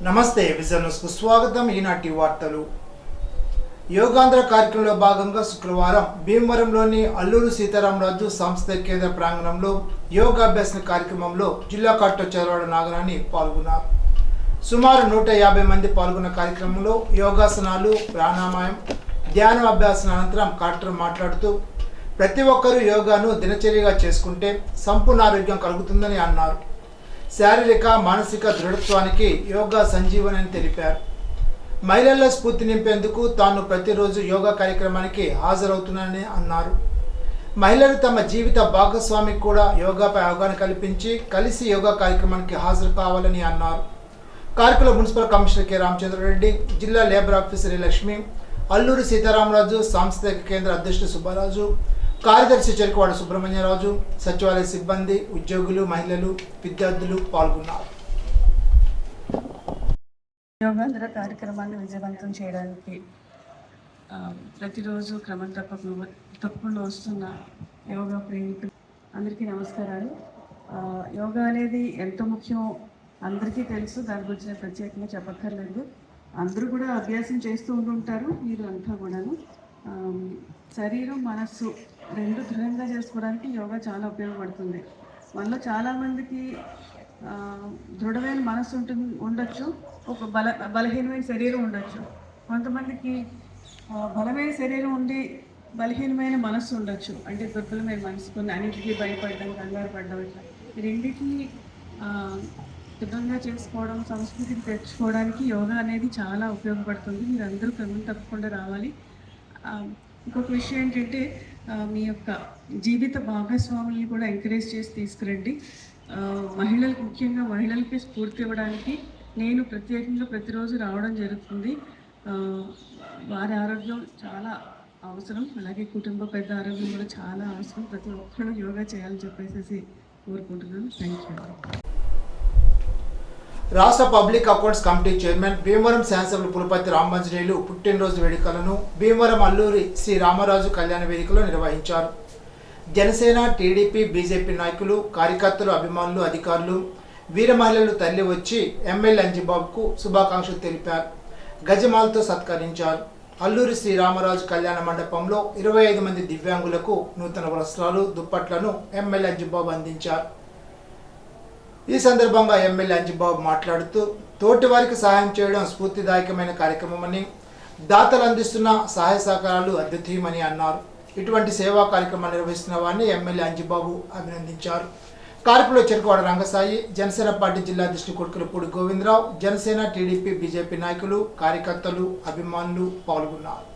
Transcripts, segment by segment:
నమస్తే vision news కు స్వాగతం. ఈనాటి వార్తలు. యోగాంధ్ర కార్యక్రమంలో భాగంగా శుక్రవారం భీమవరంలోని అల్లూరు సీతారామరాజు సాంస్కృతిక కేంద్ర ప్రాంగణంలో యోగాభ్యాసన కార్యక్రమంలో జిల్లా కలెక్టర్ చదవాడ నాగరాణి పాల్గొన్నారు. సుమారు 150 మంది పాల్గొన్న కార్యక్రమంలో యోగాసనాలు, ప్రాణాయామం, ధ్యానం అభ్యాసన అనంతరం కలెక్టర్ మాట్లాడుతూ ప్రతి ఒక్కరూ యోగాను దినచర్యగా చేసుకుంటే సంపూర్ణ ఆరోగ్యం కలుగుతుందని అన్నారు. శారీరక మానసిక దృఢత్వానికి యోగా సంజీవని అని తెలిపారు. మహిళల్లో స్ఫూర్తి నింపేందుకు తాను ప్రతిరోజు యోగా కార్యక్రమానికి హాజరవుతున్నానని అన్నారు. మహిళలు తమ జీవిత భాగస్వామికి కూడా యోగాపై అవగాహన కల్పించి కలిసి యోగా కార్యక్రమానికి హాజరు కావాలని అన్నారు. కార్యక్రమంలో మున్సిపల్ కమిషనర్ కె రామచంద్రారెడ్డి, జిల్లా లేబర్ ఆఫీసర్ లక్ష్మి, అల్లూరు సీతారామరాజు సాంస్కృతిక కేంద్ర అధ్యక్షుడు సుబ్బారాజు, కార్యదర్శి చెరుకువాడ సుబ్రహ్మణ్యరాజు, సచివాలయ సిబ్బంది, ఉద్యోగులు, మహిళలు, విద్యార్థులు పాల్గొన్నారు. యోగాంధ్ర కార్యక్రమాన్ని విజయవంతం చేయడానికి ప్రతిరోజు క్రమం తప్పకుండా వస్తున్న యోగా ప్రేమికులు అందరికీ నమస్కారాలు. యోగా అనేది ఎంత ముఖ్యం అందరికీ తెలుసు, దాని గురించి ప్రత్యేకంగా చెప్పక్కర్లేదు. అందరూ కూడా అభ్యాసం చేస్తూ ఉంటుంటారు. మీరు అంతా కూడాను శరీరం మనస్సు రెండు దృఢంగా చేసుకోవడానికి యోగా చాలా ఉపయోగపడుతుంది. మనలో చాలామందికి దృఢమైన మనస్సు ఉండొచ్చు, ఒక బలహీనమైన శరీరం ఉండొచ్చు. కొంతమందికి బలమైన శరీరం ఉండి బలహీనమైన మనస్సు ఉండొచ్చు, అంటే దుర్బలమైన మనసు, కొన్ని అన్నింటికీ భయపడడం, కంగారు పడడం, ఇట్లా ఈ రెండింటినీ దృఢంగా చేసుకోవడం, సంస్కృతిని తెచ్చుకోవడానికి యోగా అనేది చాలా ఉపయోగపడుతుంది. మీరు అందరూ క్రమం తప్పకుండా రావాలి. ఇంకొక విషయం ఏంటంటే మీ యొక్క జీవిత భాగస్వాముల్ని కూడా ఎంకరేజ్ చేసి తీసుకురండి. మహిళలకు, ముఖ్యంగా మహిళలకి స్ఫూర్తి ఇవ్వడానికి నేను ప్రత్యేకంగా ప్రతిరోజు రావడం జరుగుతుంది. వారి ఆరోగ్యం చాలా అవసరం, అలాగే కుటుంబ పెద్ద ఆరోగ్యం కూడా చాలా అవసరం. ప్రతి ఒక్కరు యోగా చేయాలని చెప్పేసి కోరుకుంటున్నాను. Thank you. రాష్ట్ర public accounts committee chairman Bhimavaram శాసనసభ్యులు పులపర్తి రామాంజనేయులు పుట్టినరోజు వేడుకలను భీమవరం అల్లూరి శ్రీ రామరాజు కళ్యాణ వేదికలో నిర్వహించారు. జనసేన, టీడీపీ, బీజేపీ నాయకులు, కార్యకర్తలు, అభిమానులు, అధికారులు, వీర మహిళలు తల్లి వచ్చి ఎమ్మెల్యే అంజిబాబుకు శుభాకాంక్షలు తెలిపారు. గజమాలతో సత్కరించారు. అల్లూరి శ్రీ రామరాజు కళ్యాణ మండపంలో 25 మంది దివ్యాంగులకు నూతన వస్త్రాలు, దుప్పట్లను ఎమ్మెల్యే అంజిబాబు అందించారు. ఈ సందర్భంగా ఎమ్మెల్యే అంజిబాబు మాట్లాడుతూ తోటి వారికి సహాయం చేయడం స్ఫూర్తిదాయకమైన కార్యక్రమమని, దాతలు అందిస్తున్న సహాయ సహకారాలు అద్వితీయమని అన్నారు. ఇటువంటి సేవా కార్యక్రమాలు నిర్వహిస్తున్న వారిని ఎమ్మెల్యే అంజిబాబు అభినందించారు. కార్యక్రమంలో చెరుకువాడ రంగసాయి, జనసేన పార్టీ జిల్లా అధ్యక్షుడు కొడుకులపూడి గోవిందరావు, జనసేన, టీడీపీ, బీజేపీ నాయకులు, కార్యకర్తలు, అభిమానులు పాల్గొన్నారు.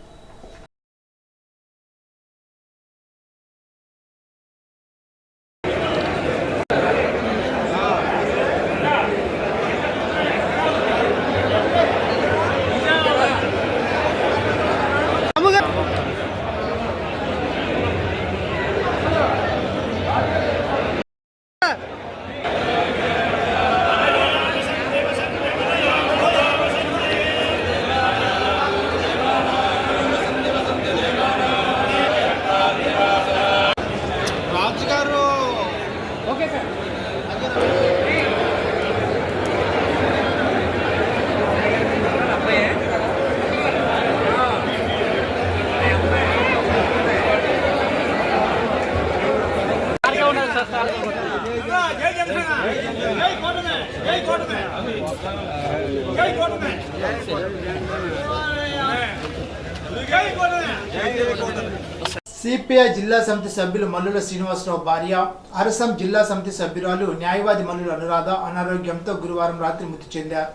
సిపిఐ జిల్లా సమితి సభ్యులు మల్లుల శ్రీనివాసరావు భార్య, అరసం జిల్లా సమితి సభ్యురాలు న్యాయవాది మల్లుల అనురాధ అనారోగ్యంతో గురువారం రాత్రి మృతి చెందారు.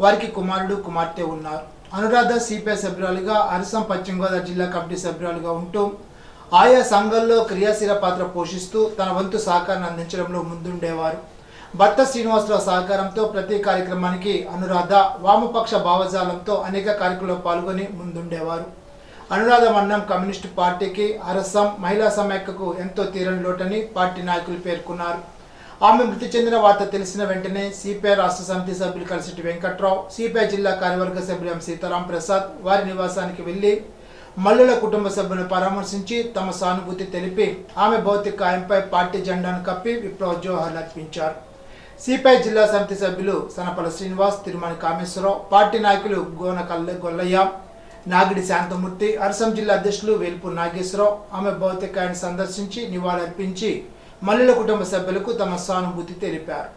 వారికి కుమారుడు, కుమార్తె ఉన్నారు. అనురాధ సిపిఐ సభ్యురాలుగా, అరసం పశ్చిమ గోదావరి జిల్లా కమిటీ సభ్యురాలుగా ఉంటూ ఆయా సంఘాల్లో క్రియాశీల పాత్ర పోషిస్తూ తన వంతు సహకారాన్ని అందించడంలో ముందుండేవారు. భర్త శ్రీనివాసరావు సహకారంతో ప్రతి కార్యక్రమానికి అనురాధ వామపక్ష భావజాలంతో అనేక కార్యక్రమాల్లో పాల్గొని ముందుండేవారు. అనురాధ మరణం కమ్యూనిస్టు పార్టీకి, అరసం మహిళా సమైక్యకు ఎంతో తీరని లోటని పార్టీ నాయకులు పేర్కొన్నారు. ఆమె మృతి చెందిన వార్త తెలిసిన వెంటనే సిపిఐ రాష్ట్ర సమితి సభ్యులు కలిసిటి వెంకట్రావు, సిపిఐ జిల్లా కార్యవర్గ సభ్యులు ఎం సీతారాం ప్రసాద్ వారి నివాసానికి వెళ్లి మల్లుల కుటుంబ సభ్యులను పరామర్శించి తమ సానుభూతి తెలిపి ఆమె భౌతిక కాయంపై పార్టీ జెండాను కప్పి విప్లవ జోహార్లు అర్పించారు. సిపిఐ జిల్లా సమితి సభ్యులు సనపల శ్రీనివాస్, తిరుమల కామేశ్వరరావు, పార్టీ నాయకులు గోనకల్లె గొల్లయ్య, నాగిడి శాంతమూర్తి, అరసం జిల్లా అధ్యక్షులు వేల్పూర్ నాగేశ్వరరావు ఆమె భౌతికాన్ని సందర్శించి నివాళులర్పించి మల్లుల కుటుంబ సభ్యులకు తమ సానుభూతి తెలిపారు.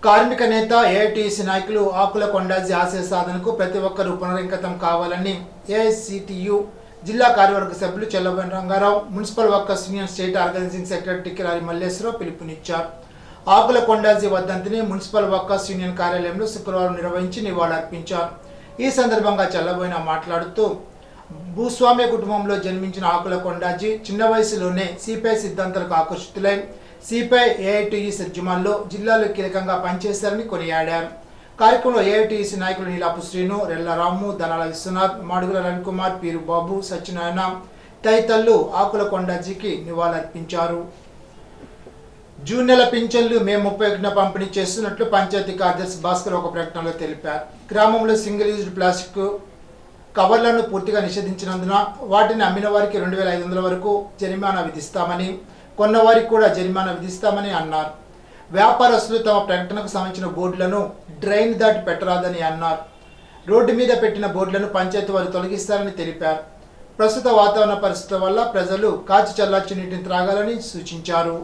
కార్మిక నేత ఏఐటీసీ నాయకులు ఆకుల కొండాజీ ఆశయ సాధనకు ప్రతి ఒక్కరూ పునరంకితం కావాలని ఏఐసిటియు జిల్లా కార్యవర్గ సభ్యులు Chellaboyina Rangarao, municipal workers union state organising secretary Tikkirari Malleswararao పిలుపునిచ్చారు. ఆకుల కొండాజీ వర్ధంతిని మున్సిపల్ వర్కర్స్ యూనియన్ కార్యాలయంలో శుక్రవారం నిర్వహించి నివాళులర్పించారు. ఈ సందర్భంగా చెల్లబోయిన మాట్లాడుతూ భూస్వామ్య కుటుంబంలో జన్మించిన ఆకుల కొండాజీ చిన్న వయసులోనే సిపిఐ సిద్ధాంతాలకు ఆకర్షితులై సిపిఐ ఏఐటీఈ సజ్జమాల్లో జిల్లాలో కీలకంగా పనిచేశారని కొనియాడారు. కార్యక్రమంలో ఏఐటీసీ నాయకులు నీలాపు శ్రీను, రెల్ల రాము, దనాల విశ్వనాథ్, మాడుగుల రవికుమార్, పీరు బాబు, సత్యనారాయణ తదితరులు ఆకుల కొండాజీకి నివాళులర్పించారు. జూన్ నెల పింఛన్లు మే 31న పంపిణీ చేస్తున్నట్లు పంచాయతీ కార్యదర్శి భాస్కర్ ఒక ప్రకటనలో తెలిపారు. గ్రామంలో సింగిల్ యూజ్డ్ ప్లాస్టిక్ కవర్లను పూర్తిగా నిషేధించినందున వాటిని అమ్మిన వారికి 2500 వరకు జరిమానా విధిస్తామని, కొన్నవారికి కూడా జరిమానా విధిస్తామని అన్నారు. వ్యాపారస్తులు తమ ప్రకటనకు సంబంధించిన బోర్డులను డ్రైన్ దాటి పెట్టరాదని అన్నారు. రోడ్డు మీద పెట్టిన బోర్డులను పంచాయతీ వారు తొలగిస్తారని తెలిపారు. ప్రస్తుత వాతావరణ పరిస్థితుల వల్ల ప్రజలు కాచి చల్లార్చి నీటిని త్రాగాలని సూచించారు.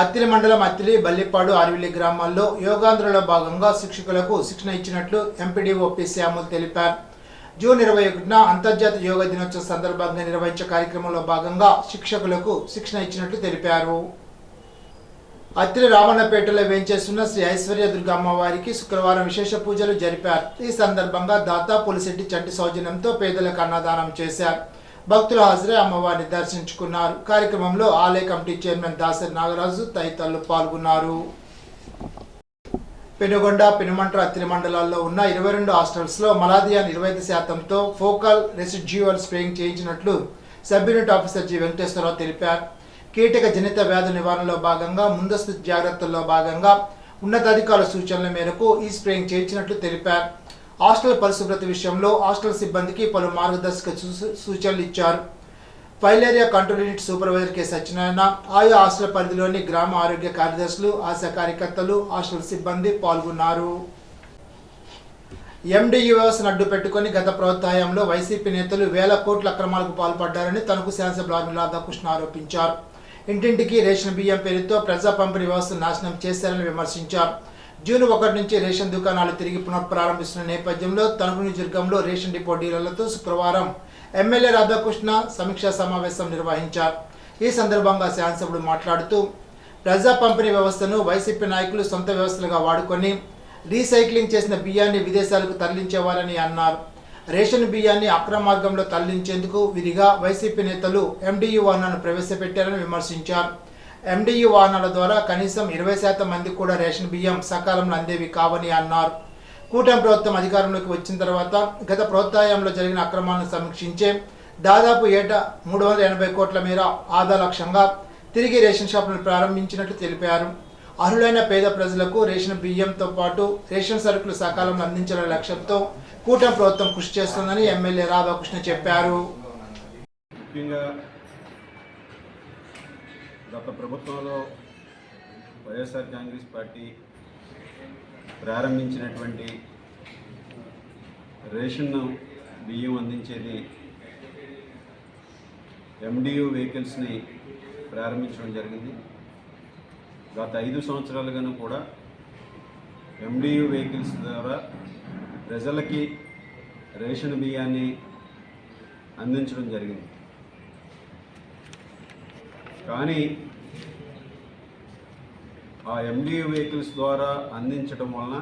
అత్తిలి మండలం అత్తిలి, బల్లిపాడు, ఆర్విల్లి గ్రామాల్లో యోగాంధ్రలో భాగంగా శిక్షకులకు శిక్షణ ఇచ్చినట్లు ఎంపీడీఓ పి శ్యాములు తెలిపారు. జూన్ 21న అంతర్జాతీయ యోగా దినోత్సవం సందర్భంగా నిర్వహించే కార్యక్రమంలో భాగంగా శిక్షకులకు శిక్షణ ఇచ్చినట్లు తెలిపారు. అత్తిలి రామన్నపేటలో వేంచేస్తున్న శ్రీ ఐశ్వర్య దుర్గమ్మవారికి శుక్రవారం విశేష పూజలు జరిపారు. ఈ సందర్భంగా దాతా పులిశెట్టి చంటి సౌజన్యంతో పేదలకు అన్నదానం చేశారు. భక్తులు హాజరై అమ్మవారిని దర్శించుకున్నారు. కార్యక్రమంలో ఆలయ కమిటీ చైర్మన్ దాసరి నాగరాజు తదితరులు పాల్గొన్నారు. పెనుగొండ, పెనుమంట్ర, అత్తిలి మండలాల్లో ఉన్న 22 హాస్టల్స్లో మలాథియాన్ 25%తో ఫోకల్ రెసిడ్యూవల్ స్ప్రేయింగ్ చేయించినట్లు sub unit officer G Venkateswararao తెలిపారు. కీటక జనిత వ్యాధుల నివారణలో భాగంగా ముందస్తు జాగ్రత్తల్లో భాగంగా ఉన్నతాధికారుల సూచనల మేరకు ఈ స్ప్రేయింగ్ చేయించినట్లు తెలిపారు. హాస్టల్ పరిశుభ్రత విషయంలో హాస్టల్ సిబ్బందికి పలు మార్గదర్శక సూచనలు ఇచ్చారు. Filaria control unit supervisor K Satyanarayana, ఆయా హాస్టల్ పరిధిలోని గ్రామ ఆరోగ్య కార్యదర్శులు, ఆశా కార్యకర్తలు, హాస్టల్ సిబ్బంది పాల్గొన్నారు. ఎండియు వ్యవస్థను అడ్డు పెట్టుకుని గత ప్రభుత్వంలో వైసీపీ నేతలు వేల కోట్ల అక్రమాలకు పాల్పడ్డారని తనకు శాసనసభ్యులు ఆర్మీ రాధాకృష్ణ ఆరోపించారు. ఇంటింటికి రేషన్ బియ్యం పేరుతో ప్రజా పంపిణీ వ్యవస్థను నాశనం చేశారని విమర్శించారు. జూన్ 1 నుంచి రేషన్ దుకాణాలు తిరిగి పునఃప్రారంభిస్తున్న నేపథ్యంలో తణుకు నియోజకవర్గంలో రేషన్ డిపో డీలర్లతో శుక్రవారం ఎమ్మెల్యే రాధాకృష్ణ సమీక్షా సమావేశం నిర్వహించారు. ఈ సందర్భంగా శాసనసభ్యుడు మాట్లాడుతూ ప్రజా పంపిణీ వ్యవస్థను వైసీపీ నాయకులు సొంత వ్యవస్థలుగా వాడుకొని రీసైక్లింగ్ చేసిన బియ్యాన్ని విదేశాలకు తరలించేవారని అన్నారు. రేషన్ బియ్యాన్ని అక్రమ మార్గంలో తరలించేందుకు విధిగా వైసీపీ నేతలు ఎండియు వాహనాలను ప్రవేశపెట్టారని విమర్శించారు. ఎండియు వాహనాల ద్వారా కనీసం 20% మందికి కూడా రేషన్ బియ్యం సకాలంలో అందేవి కావని అన్నారు. కూటమి ప్రభుత్వం అధికారంలోకి వచ్చిన తర్వాత గత ప్రభుత్వంలో జరిగిన అక్రమాలను సమీక్షించే దాదాపు ఏటా 380 కోట్ల మేర ఆదా లక్ష్యంగా తిరిగి రేషన్ షాపులను ప్రారంభించినట్లు తెలిపారు. అర్హులైన పేద ప్రజలకు రేషన్ బియ్యంతో పాటు రేషన్ సరుకులు సకాలంలో అందించాలనే లక్ష్యంతో కూటమి ప్రభుత్వం కృషి చేస్తుందని ఎమ్మెల్యే రాధాకృష్ణ చెప్పారు. ముఖ్యంగా గత ప్రభుత్వంలో వైఎస్ఆర్ కాంగ్రెస్ పార్టీ ప్రారంభించినటువంటి రేషన్ బియ్యం అందించేది ఎండియు వెహికల్స్ని ప్రారంభించడం జరిగింది. గత 5 సంవత్సరాలుగాను కూడా ఎండియు వెహికల్స్ ద్వారా ప్రజలకి రేషన్ బియ్యాన్ని అందించడం జరిగింది. కానీ ఆ ఎండియు వెహికల్స్ ద్వారా అందించడం వలన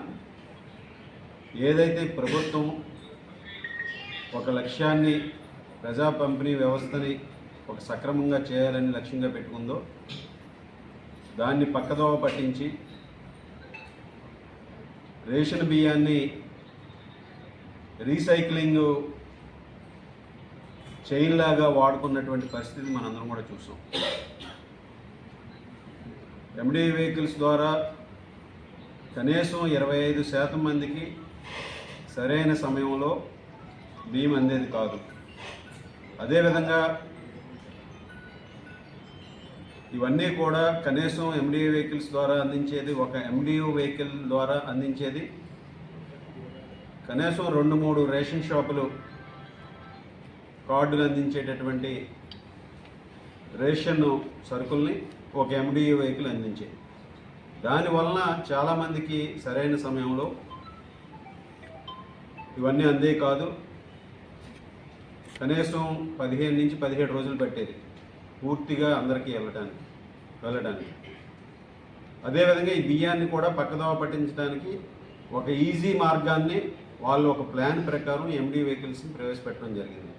ఏదైతే ప్రభుత్వం ఒక లక్ష్యాన్ని ప్రజా పంపిణీ వ్యవస్థని ఒక సక్రమంగా చేయాలని లక్ష్యంగా పెట్టుకుందో దాన్ని పక్కదోవ పట్టించి రేషన్ బియ్యాన్ని రీసైక్లింగ్ చైన్లాగా వాడుకున్నటువంటి పరిస్థితి మనందరం కూడా చూసాం. ఎండి వెహికల్స్ ద్వారా కనీసం 25% మందికి సరైన సమయంలో బియ్యం అందేది కాదు. అదేవిధంగా ఇవన్నీ కూడా కనీసం ఎండియూ వెహికల్స్ ద్వారా అందించేది, ఒక ఎండియూ వెహికల్ ద్వారా అందించేది కనీసం 2-3 రేషన్ షాపులు కార్డులు అందించేటటువంటి రేషన్ సరుకుల్ని ఒక ఎండియూ వెహికల్ అందించేది. దానివలన చాలామందికి సరైన సమయంలో ఇవన్నీ అందే కాదు, కనీసం 15 నుంచి 17 రోజులు పట్టేది పూర్తిగా అందరికీ వెళ్ళడానికి. అదేవిధంగా ఈ బియ్యాన్ని కూడా పక్కదోవ పట్టించడానికి ఒక ఈజీ మార్గాన్ని వాళ్ళు ఒక ప్లాన్ ప్రకారం ఎండి వెహికల్స్ని ప్రవేశపెట్టడం జరిగింది.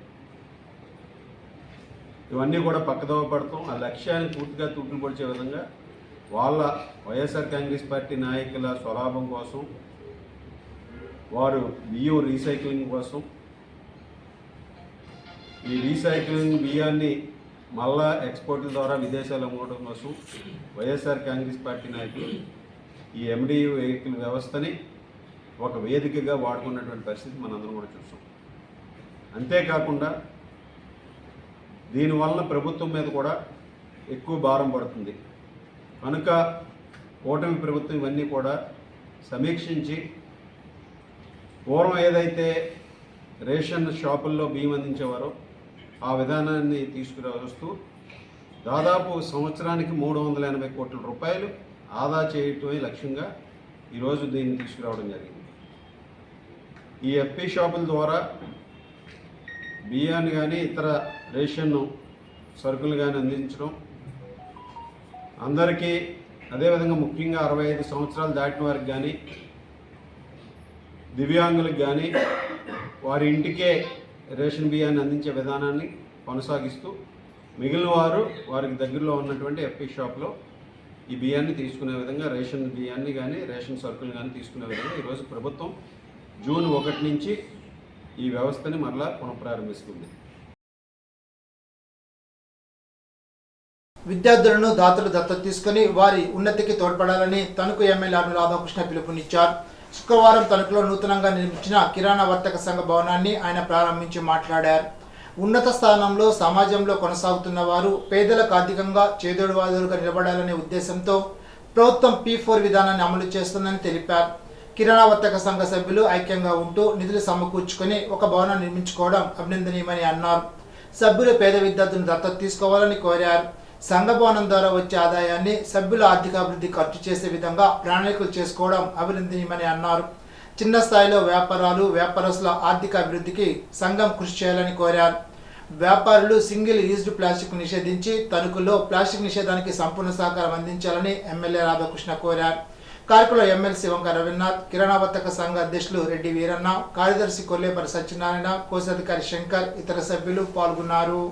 ఇవన్నీ కూడా పక్కదోవ పడతాం, ఆ లక్ష్యాన్ని పూర్తిగా తూట్లు పొడిచే విధంగా వాళ్ళ వైఎస్ఆర్ కాంగ్రెస్ పార్టీ నాయకుల స్వలాభం కోసం, వారు బియ్యం రీసైక్లింగ్ కోసం, ఈ రీసైక్లింగ్ బియ్యాన్ని మళ్ళా ఎక్స్పోర్ట్ల ద్వారా విదేశాలు అమ్మడం కోసం వైఎస్ఆర్ కాంగ్రెస్ పార్టీ నాయకులు ఈ ఎండియూ వెహికల్ వ్యవస్థని ఒక వేదికగా వాడుకున్నటువంటి పరిస్థితి మనందరం కూడా చూసాం. అంతేకాకుండా దీనివల్ల ప్రభుత్వం మీద కూడా ఎక్కువ భారం పడుతుంది కనుక కూటమి ప్రభుత్వం ఇవన్నీ కూడా సమీక్షించి పూర్వం ఏదైతే రేషన్ షాపుల్లో బియ్యం అందించేవారో ఆ విధానాన్ని తీసుకువస్తూ దాదాపు సంవత్సరానికి 380 కోట్ల రూపాయలు ఆదా చేయటమే లక్ష్యంగా ఈరోజు దీన్ని తీసుకురావడం జరిగింది. ఈ ఎఫ్పి షాపుల ద్వారా బియ్యాన్ని కానీ ఇతర రేషన్ సరుకులు కానీ అందించడం అందరికీ, అదేవిధంగా ముఖ్యంగా 65 సంవత్సరాలు దాటిన వారికి కానీ, దివ్యాంగులకు కానీ వారి ఇంటికే రేషన్ బియ్యాన్ని అందించే విధానాన్ని కొనసాగిస్తూ మిగిలిన వారు వారికి దగ్గరలో ఉన్నటువంటి ఎఫ్పి షాప్లో ఈ బియ్యాన్ని తీసుకునే విధంగా, రేషన్ బియ్యాన్ని కానీ రేషన్ సరుకులు కానీ తీసుకునే విధంగా ఈరోజు ప్రభుత్వం జూన్ 1 నుంచి ఈ వ్యవస్థని మరలా పునఃప్రారంభిస్తుంది. విద్యార్థులను దాతలు దత్తత తీసుకుని వారి ఉన్నతికి తోడ్పడాలని తణుకు ఎమ్మెల్యే ఆర్మీ రాధాకృష్ణ పిలుపునిచ్చారు. శుక్రవారం తణుకులో నూతనంగా నిర్మించిన కిరాణా వర్తక సంఘ భవనాన్ని ఆయన ప్రారంభించి మాట్లాడారు. ఉన్నత స్థానంలో సమాజంలో కొనసాగుతున్న వారు పేదలకు ఆర్థికంగా చేదోడువాదోడుగా నిలబడాలనే ఉద్దేశంతో ప్రభుత్వం P4 విధానాన్ని అమలు చేస్తుందని తెలిపారు. కిరాణా వర్తక సంఘ సభ్యులు ఐక్యంగా ఉంటూ నిధులు సమకూర్చుకొని ఒక భవనాన్ని నిర్మించుకోవడం అభినందనీయమని అన్నారు. సభ్యులు పేద విద్యార్థులను దత్తత తీసుకోవాలని కోరారు. సంఘ భవనం ద్వారా వచ్చే ఆదాయాన్ని సభ్యుల ఆర్థికాభివృద్ధి ఖర్చు చేసే విధంగా ప్రణాళికలు చేసుకోవడం అభినందనీయమని అన్నారు. చిన్న స్థాయిలో వ్యాపారాలు, వ్యాపారస్తుల ఆర్థిక అభివృద్ధికి సంఘం కృషి చేయాలని కోరారు. వ్యాపారులు సింగిల్ యూజ్డ్ ప్లాస్టిక్ నిషేధించి తణుకులో ప్లాస్టిక్ నిషేధానికి సంపూర్ణ సహకారం అందించాలని ఎమ్మెల్యే రాధాకృష్ణ కోరారు. కార్యక్రమంలో ఎమ్మెల్సీ వంక రవీంద్రనాథ్, కిరాణా వర్తక సంఘ అధ్యక్షులు రెడ్డి వీరన్న, కార్యదర్శి కొల్లేపల్లి సత్యనారాయణ, కోశాధికారి శంకర్, ఇతర సభ్యులు పాల్గొన్నారు.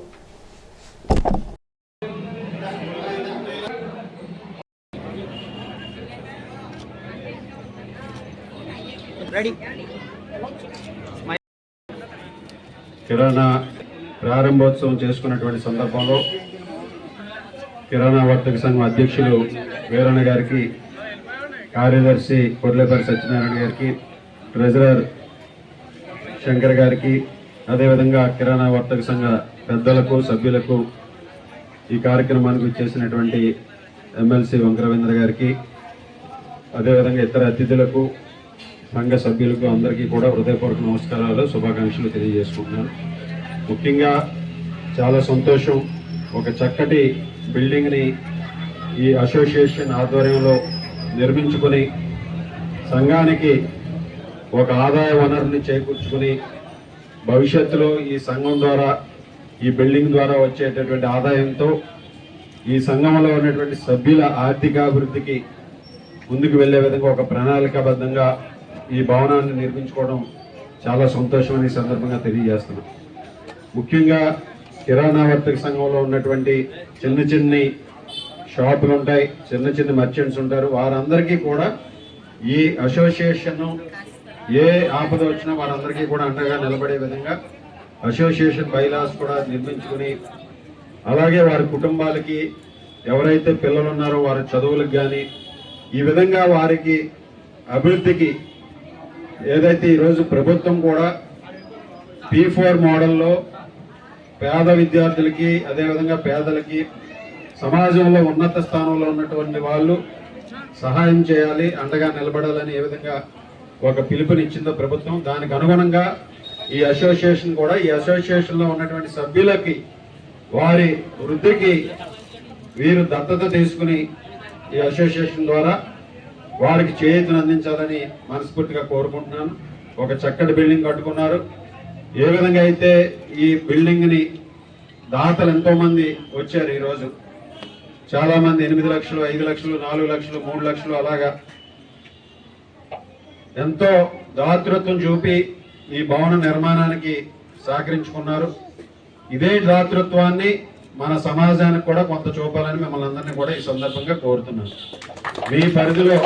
కిరాణా ప్రారంభోత్సవం చేసుకున్నటువంటి సందర్భంలో కిరాణా వర్తక సంఘం అధ్యక్షులు వీరన్న గారికి, కార్యదర్శి కొర్లేపల్లి సత్యనారాయణ గారికి, ట్రెజరర్ శంకర్ గారికి, అదేవిధంగా కిరాణా వర్తక సంఘ పెద్దలకు, సభ్యులకు, ఈ కార్యక్రమానికి వచ్చేసినటువంటి ఎమ్మెల్సీ వంక రవీంద్ర గారికి, అదేవిధంగా ఇతర అతిథులకు, సంఘ సభ్యులకు అందరికీ కూడా హృదయపూర్వక నమస్కారాలు, శుభాకాంక్షలు తెలియజేసుకుంటున్నాను. ముఖ్యంగా చాలా సంతోషం, ఒక చక్కటి బిల్డింగ్ని ఈ అసోసియేషన్ ఆధ్వర్యంలో నిర్మించుకొని సంఘానికి ఒక ఆదాయ వనరుని చేకూర్చుకుని భవిష్యత్తులో ఈ సంఘం ద్వారా, ఈ బిల్డింగ్ ద్వారా వచ్చేటటువంటి ఆదాయంతో ఈ సంఘంలో ఉన్నటువంటి సభ్యుల ఆర్థికాభివృద్ధికి ముందుకు వెళ్లే విధంగా ఒక ప్రణాళికాబద్ధంగా ఈ భవనాన్ని నిర్మించుకోవడం చాలా సంతోషమని సందర్భంగా తెలియజేస్తున్నాం. ముఖ్యంగా కిరాణా వర్తక సంఘంలో ఉన్నటువంటి చిన్న చిన్న షాపులు ఉంటాయి, చిన్న చిన్న మర్చెంట్స్ ఉంటారు. వారందరికీ కూడా ఈ అసోసియేషన్ ఏ ఆపద వచ్చినా వారందరికీ కూడా అండగా నిలబడే విధంగా అసోసియేషన్ బైలాస్ కూడా నిర్మించుకుని, అలాగే వారి కుటుంబాలకి ఎవరైతే పిల్లలు ఉన్నారో వారి చదువులకు కానీ ఈ విధంగా వారికి అభివృద్ధికి ఏదైతే ఈరోజు ప్రభుత్వం కూడా P4 మోడల్లో పేద విద్యార్థులకి, అదేవిధంగా పేదలకి సమాజంలో ఉన్నత స్థానంలో ఉన్నటువంటి వాళ్ళు సహాయం చేయాలి, అండగా నిలబడాలని ఏ విధంగా ఒక పిలుపునిచ్చిందో ప్రభుత్వం, దానికి అనుగుణంగా ఈ అసోసియేషన్లో ఉన్నటువంటి సభ్యులకి వారి వృద్ధికి వీరు దత్తత తీసుకుని ఈ అసోసియేషన్ ద్వారా వారికి చేయూతను అందించాలని మనస్ఫూర్తిగా కోరుకుంటున్నాను. ఒక చక్కటి బిల్డింగ్ కట్టుకున్నారు. ఏ విధంగా అయితే ఈ బిల్డింగ్ని దాతలు ఎంతోమంది వచ్చారు, ఈరోజు చాలామంది 8 లక్షలు, 5 లక్షలు, 4 లక్షలు, 3 లక్షలు అలాగా ఎంతో దాతృత్వం చూపి ఈ భవన నిర్మాణానికి సహకరించుకున్నారు. ఇదే దాతృత్వాన్ని మన సమాజానికి కూడా కొంత చూపాలని మిమ్మల్ని అందరినీ కూడా ఈ సందర్భంగా కోరుతున్నాను. మీ పరిధిలో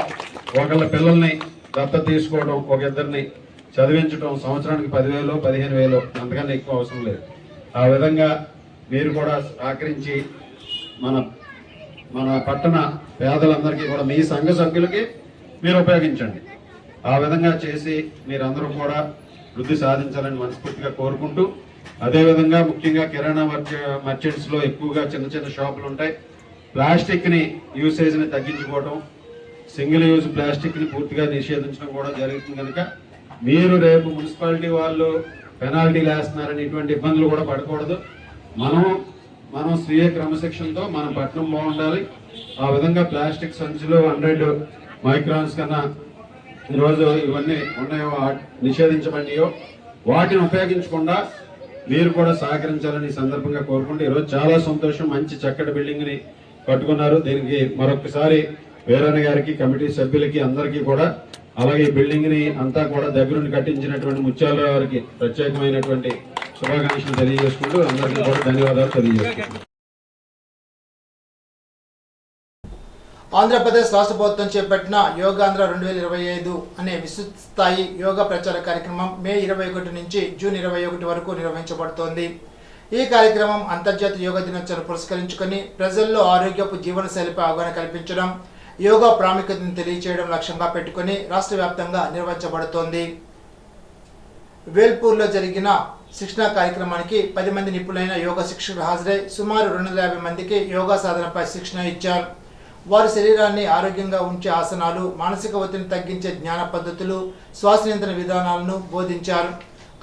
ఒకళ్ళ పిల్లల్ని దత్తత తీసుకోవడం, ఒక ఇద్దరిని చదివించడం, సంవత్సరానికి 10,000 15,000 అంతకన్నా ఎక్కువ అవసరం లేదు. ఆ విధంగా మీరు కూడా సహకరించి మన పట్టణ పేదలందరికీ కూడా మీ సంఘ సభ్యులకి మీరు ఉపయోగించండి. ఆ విధంగా చేసి మీరందరూ కూడా వృద్ధి సాధించాలని మనస్ఫూర్తిగా కోరుకుంటూ, అదేవిధంగా ముఖ్యంగా కిరాణా మర్చెంట్స్లో ఎక్కువగా చిన్న చిన్న షాపులు ఉంటాయి. ప్లాస్టిక్ని యూసేజ్ని తగ్గించుకోవడం, సింగిల్ యూజ్ ప్లాస్టిక్ని పూర్తిగా నిషేధించడం కూడా జరుగుతుంది. కనుక మీరు రేపు మున్సిపాలిటీ వాళ్ళు పెనాల్టీలు వేస్తున్నారని ఇటువంటి ఇబ్బందులు కూడా పడకూడదు. మనం స్వీయ క్రమశిక్షణతో మన పట్టణం బాగుండాలి. ఆ విధంగా ప్లాస్టిక్ సంచులు 100 మైక్రాన్స్ కన్నా ఈరోజు ఇవన్నీ ఉన్నాయో నిషేధించబడినాయో వాటిని ఉపయోగించకుండా మీరు కూడా సహకరించాలని ఈ సందర్భంగా కోరుకుంటూ, ఈరోజు చాలా సంతోషం, మంచి చక్కటి బిల్డింగ్ని కట్టుకున్నారు. దీనికి మరొకసారి వీరన్న గారికి, కమిటీ సభ్యులకి అందరికీ కూడా, అలాగే ఈ బిల్డింగ్ని అంతా కూడా దగ్గరుండి కట్టించినటువంటి ముత్యాలరావు గారికి ప్రత్యేకమైనటువంటి శుభాకాంక్షలు తెలియజేసుకుంటూ అందరికీ కూడా ధన్యవాదాలు తెలియజేసుకుంటున్నాను. ఆంధ్రప్రదేశ్ రాష్ట్ర ప్రభుత్వం చేపట్టిన యోగాంధ్ర 2025 అనే విస్తృత స్థాయి యోగా ప్రచార కార్యక్రమం మే 21 నుంచి జూన్ 21 వరకు నిర్వహించబడుతోంది. ఈ కార్యక్రమం అంతర్జాతీయ యోగా దినోత్సవాన్ని పురస్కరించుకొని ప్రజల్లో ఆరోగ్యపు జీవనశైలిపై అవగాహన కల్పించడం, యోగా ప్రాముఖ్యతను తెలియజేయడం లక్ష్యంగా పెట్టుకుని రాష్ట్ర వ్యాప్తంగా నిర్వహించబడుతోంది. వేల్పూర్లో జరిగిన శిక్షణా కార్యక్రమానికి 10 మంది నిపుణులైన యోగా శిక్షకులు హాజరై సుమారు 250 మందికి యోగా సాధనపై శిక్షణ ఇచ్చారు. వారి శరీరాన్ని ఆరోగ్యంగా ఉంచే ఆసనాలు, మానసిక ఒత్తిడిని తగ్గించే జ్ఞాన పద్ధతులు, శ్వాస నియంత్రణ విధానాలను బోధించారు.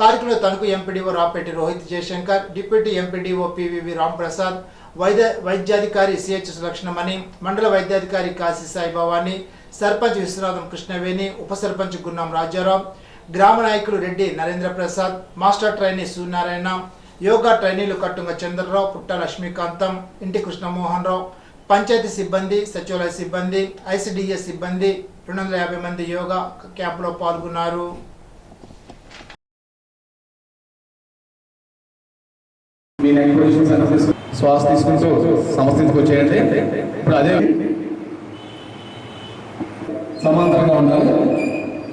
కార్యక్రమంలో Tanuku MPDO Rapeti Rohit Jayashankar, deputy MPDO PVV Ramprasad, వైద్యాధికారి సిహెచ్ సులక్షణమణి, మండల వైద్యాధికారి కాశీ సాయి భవాని, సర్పంచ్ విశ్వనాథం కృష్ణవేణి, ఉప సర్పంచ్ గున్నాం రాజారావు, గ్రామ నాయకులు రెడ్డి నరేంద్ర ప్రసాద్, మాస్టర్ ట్రైనీ సూర్యనారాయణ, యోగా ట్రైనీలు కట్టుంగ చంద్రరావు, పుట్ట లక్ష్మీకాంతం, ఇంటి కృష్ణమోహన్ రావు, పంచాయతీ సిబ్బంది, సచివాలయ సిబ్బంది, ఐసిడిఎస్ సిబ్బంది 250 మంది యోగా క్యాంపులో పాల్గొన్నారు. శ్వాస తీసుకుంటూ సమస్థితికి వచ్చేయండి. ఇప్పుడు అదే సమాంతరంగా ఉండాలి.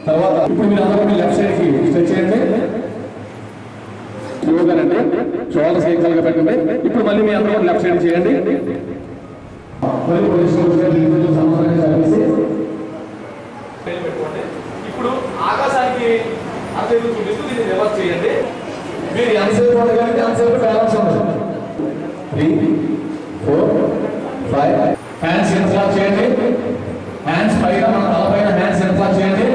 తర్వాత ఇప్పుడు మీరు అందరూ లెఫ్ట్ సైడ్కి స్ట్రెచ్ చేయండి. యోగా అంటే షోల్డర్స్ ఈక్వల్గా పెట్టండి. ఇప్పుడు మళ్ళీ మీ అందరూ లెఫ్ట్ సైడ్ చేయండి. ఇప్పుడు ఆకాశానికి అర్థం చూపిస్తూ దీన్ని రివర్స్ చేయండి. మీరు ఎంతసేపు ఉండగలిగితే అంతసేపు బ్యాలెన్స్ ఉండదు. 3, 4, 5 హ్యాండ్స్ ఇన్ఫ్లాట్ చేయండి. హ్యాండ్స్ పైన మన తల పైన హ్యాండ్స్ ఇన్ఫ్లాట్ చేయండి.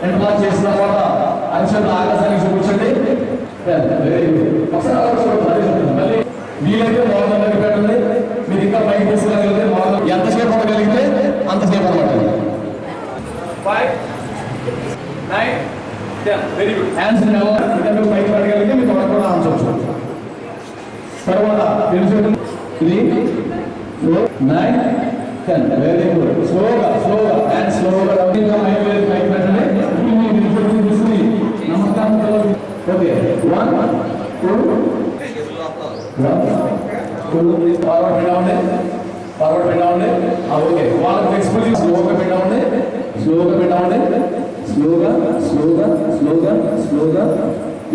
ఇన్ఫ్లాట్ చేసిన తర్వాత అరిచేతులు ఆకాశానికి చూపించండి. ఒకసారి మళ్ళీ వీలైతే మోడల్ పెట్టండి. మీరు ఇంకా పైకి తీసుకురాగలిగితే మోడల్ ఎంతసేపు ఉండగలిగితే అంతసేపు అనమాట. 5, 9, 10 వెరీ గుడ్. హ్యాండ్స్ పైకి పడగలిగితే మీకు కూడా ఆన్సర్. తర్వాత 3, 4, 9, 10 వెరీ గుడ్. స్లోగా హ్యాండ్ స్లోగా పైకి పెట్టండి. నమస్కారం. ఓకే 1, 2 ఫార్వర్డ్ పెట్టండి. ఓకే వాళ్ళకి ఫ్లెక్సిబిలిటీ స్లోగా పెట్టండి. స్లోగా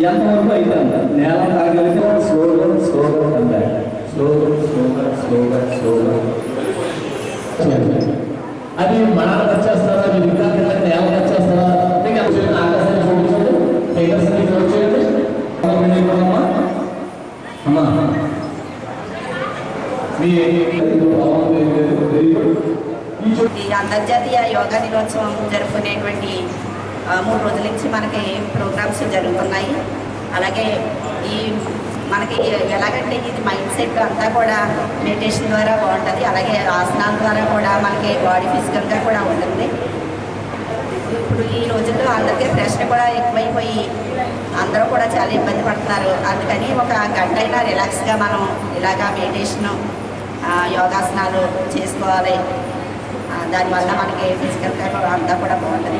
ఎంతవరకు అయితే నేల తాగలిగితే స్లోగా అంటారు. స్లోగా అది మన టచ్ చేస్తారా, మీరు ఇంకా నేల టచ్ చేస్తారా? ఆకాశాన్ని చూపించండి. వచ్చేయండి అమ్మా మీ ఈ అంతర్జాతీయ యోగా దినోత్సవం జరుపుకునేటువంటి 3 రోజుల నుంచి మనకి ప్రోగ్రామ్స్ జరుగుతున్నాయి. అలాగే ఈ మనకి ఎలాగంటే ఇది మైండ్ సెట్ అంతా కూడా మెడిటేషన్ ద్వారా బాగుంటుంది. అలాగే ఆసనాల ద్వారా కూడా మనకి బాడీ ఫిజికల్గా కూడా ఉంటుంది. ఇప్పుడు ఈ రోజుల్లో అందరికీ ప్రెషర్ కూడా ఎక్కువైపోయి అందరూ కూడా చాలా ఇబ్బంది పడుతున్నారు. అందుకని ఒక గంట అయినా రిలాక్స్గా మనం ఇలాగా మెడిటేషను యోగాసనాలు చేసుకోవాలి. దానివల్ల మనకి ఫిజికల్గా అంతా కూడా బాగుంటుంది.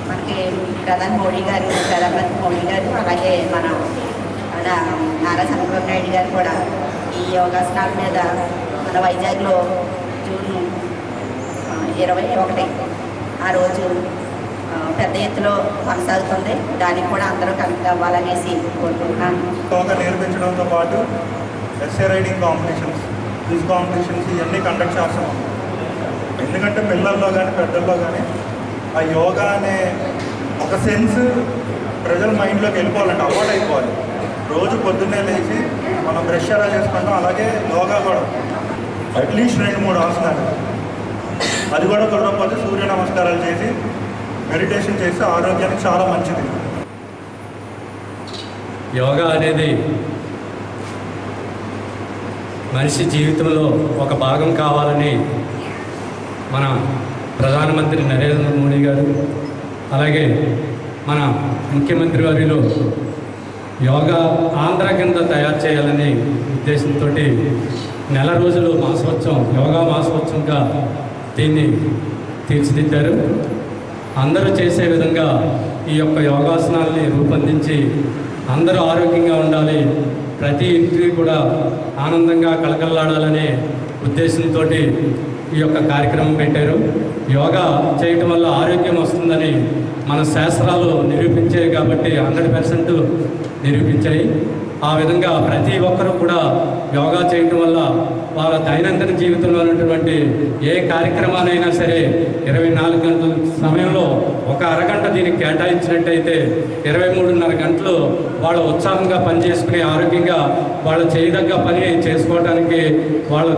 మనకి ప్రధానమంత్రి మోడీ గారు అలాగే మన నారా చంద్రబాబు నాయుడు గారు కూడా ఈ యోగాసనాల మీద మన వైజాగ్లో జూన్ 21 ఆ రోజు పెద్ద ఎత్తులో కొనసాగుతుంది. దానికి కూడా అందరూ కనెక్ట్ అవ్వాలనేసి కోరుకుంటున్నాను. యోగా నేర్పించడంతో పాటు essay writing competitions, quiz competitions ఇవన్నీ కండక్ట్ చేస్తాం. ఎందుకంటే పిల్లల్లో కానీ పెద్దల్లో కానీ ఆ యోగా అనే ఒక సెన్స్ ప్రజల మైండ్లోకి వెళ్ళిపోవాలంటే అలవాటు అయిపోవాలి. రోజు పొద్దున్నే లేచి మనం బ్రష్ ఎలా చేసుకుంటాం అలాగే యోగా కూడా అట్లీస్ట్ 2-3 ఆసనాలు, అది కూడా కుదరకపోతే సూర్య నమస్కారాలు చేసి మెడిటేషన్ చేస్తే ఆరోగ్యానికి చాలా మంచిది. యోగా అనేది మనిషి జీవితంలో ఒక భాగం కావాలని మన ప్రధానమంత్రి నరేంద్ర మోడీ గారు అలాగే మన ముఖ్యమంత్రి వర్యులు యోగా ఆంధ్ర కింద తయారు చేయాలనే ఉద్దేశంతో నెల రోజులు మాసోత్సవం, యోగా మాసోత్సవంగా దీన్ని తీర్చిదిద్దారు. అందరూ చేసే విధంగా ఈ యొక్క యోగాసనాల్ని రూపొందించి అందరూ ఆరోగ్యంగా ఉండాలి, ప్రతి ఇంటికి కూడా ఆనందంగా కలకల్లాడాలనే ఉద్దేశంతో ఈ యొక్క కార్యక్రమం పెట్టారు. యోగా చేయటం వల్ల ఆరోగ్యం వస్తుందని మన శాస్త్రాలు నిరూపించాయి కాబట్టి 100% నిరూపించాయి. ఆ విధంగా ప్రతి ఒక్కరూ కూడా యోగా చేయటం వల్ల వాళ్ళ దైనందిన జీవితంలో ఉన్నటువంటి ఏ కార్యక్రమాలైనా సరే 24 గంటల సమయంలో ఒక అరగంట దీనికి కేటాయించినట్టయితే 23.5 గంటలు వాళ్ళు ఉత్సాహంగా పనిచేసుకుని ఆరోగ్యంగా వాళ్ళు చేయదగ్గ పని చేసుకోవడానికి, వాళ్ళు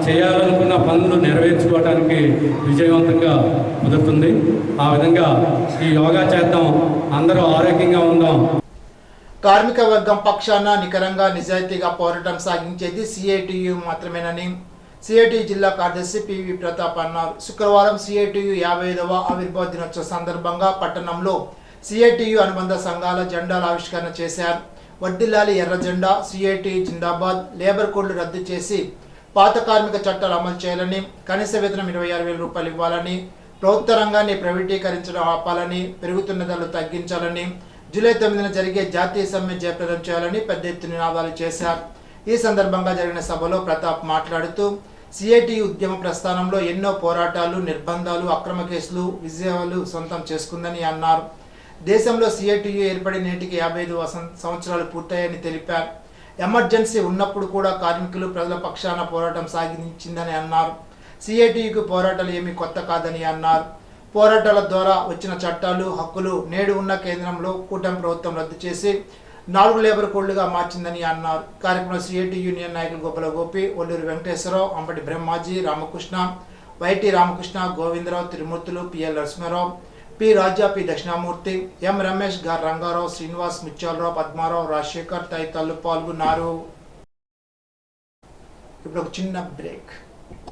చేయాలనుకున్న పనులు నెరవేర్చుకోవడానికి విజయవంతంగా కుదురుతుంది. ఆ విధంగా ఈ యోగా చేద్దాం, అందరూ ఆరోగ్యంగా ఉందాం. కార్మిక వర్గం పక్షాన నికరంగా నిజాయితీగా పోరాటం సాగించేది సిఐటియు మాత్రమేనని సిఐటియు జిల్లా కార్యదర్శి పివి ప్రతాప్ అన్నారు. శుక్రవారం సిఐటియు 55వ ఆవిర్భావ దినోత్సవ సందర్భంగా పట్టణంలో సిఐటియు అనుబంధ సంఘాల జెండాల ఆవిష్కరణ చేశారు. వర్ధిల్లాలి ఎర్ర జెండా, సిఐటియు జిందాబాద్, లేబర్ కోడ్లు రద్దు చేసి పాత కార్మిక చట్టాలు అమలు చేయాలని, కనీస వేతనం 26,000 రూపాయలు ఇవ్వాలని, ప్రభుత్వ రంగాన్ని ప్రైవేటీకరించడం ఆపాలని, పెరుగుతున్న ధరలు తగ్గించాలని, జూలై 9న జరిగే జాతీయ సమ్మె జయప్రదం చేయాలని పెద్ద ఎత్తున నినాదాలు చేశారు. ఈ సందర్భంగా జరిగిన సభలో ప్రతాప్ మాట్లాడుతూ సిఐటియు ఉద్యమ ప్రస్థానంలో ఎన్నో పోరాటాలు, నిర్బంధాలు, అక్రమ కేసులు, విజయాలు సొంతం చేసుకుందని అన్నారు. దేశంలో సిఐటియు ఏర్పడి నేటికి 55 సంవత్సరాలు పూర్తయ్యాయని తెలిపారు. ఎమర్జెన్సీ ఉన్నప్పుడు కూడా కార్మికులు ప్రజల పక్షాన పోరాటం సాగించిందని అన్నారు. సిఐటియుకు పోరాటాలు ఏమీ కొత్త కాదని అన్నారు. పోరాటాల ద్వారా వచ్చిన చట్టాలు, హక్కులు నేడు ఉన్న కేంద్రంలో కూటమి ప్రభుత్వం రద్దు చేసి 4 లేబర్ కోడ్లుగా మార్చిందని అన్నారు. కార్యక్రమంలో సిఐటి యూనియన్ నాయకులు Gopala Gopi, Olluru Venkateswararao, Ambati Brahmaji, Ramakrishna, YT Ramakrishna, Govindarao, Tirumurthulu, PL Narasimharao, P Raja, P Dakshinamurthy, M Ramesh, గార్ రంగారావు, శ్రీనివాస్, ముత్యాలరావు, పద్మారావు, రాజశేఖర్ తదితరులు పాల్గొన్నారు. ఇప్పుడు ఒక చిన్న బ్రేక్.